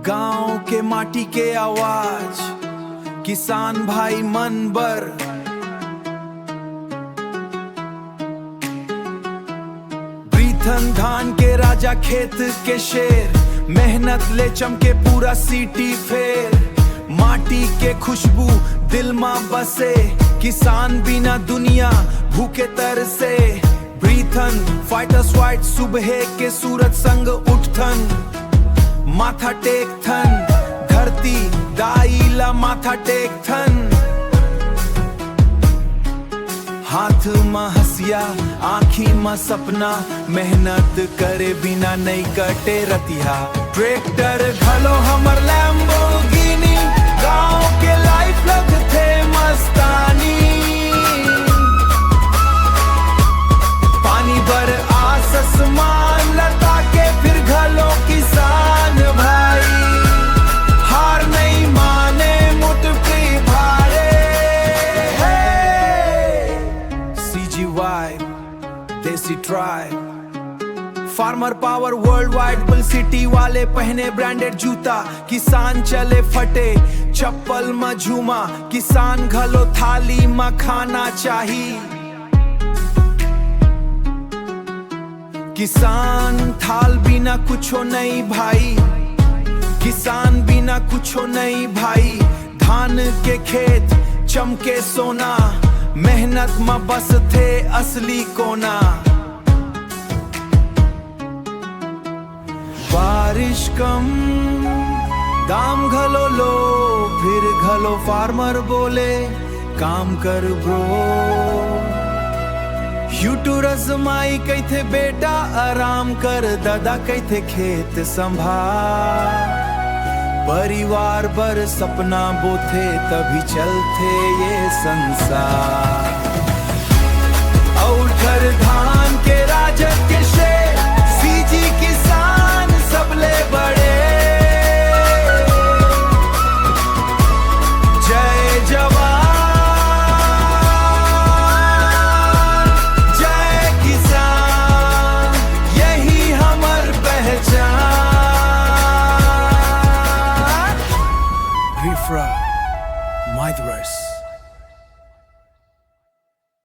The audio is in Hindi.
गांव के माटी के आवाज, किसान भाई मन बर। ब्रीथन धान के राजा, खेत के शेर, मेहनत ले चमके पूरा सिटी फेर। माटी के खुशबू दिल में बसे, किसान बिना दुनिया भूखे तरसे। ब्रीथन फाइटर्स वाइट, सुबह के सूरज संग उठथन। माथा टेकथन, धरती दाईला माथा टेकथन। हाथ में हसिया, आँखी में सपना, मेहनत करे बिना नहीं कटे रतिया। ट्रैक्टर घलो हमर लैम्बोर्गिनी, गांव के लाइफ लगथे मस्तानी। पानी बर आसमान लता के फिर घलो किसान भाई। हार नहीं माने मुठ पे भारे। CGY देसी tribe, farmer power world wide. पल सिटी वाले पहने ब्रांडेड जूता, किसान चले फटे चप्पल में झूमा। किसान घलो थाली में खाना चाहिए। किसान थाल बिना कुछो नहीं भाई, किसान बिना कुछो नहीं भाई। धान के खेत चमके सोना, मेहनत में बस थे असली कोना। बारिश कम, दाम घलो लो, फिर घलो फार्मर बोले काम कर ब्रो। यूटूरस माई कहते बेटा आराम कर, दादा कहते खेत संभाल। परिवार बर सपना बोथे, तभी चलते ये संसार। और घर धान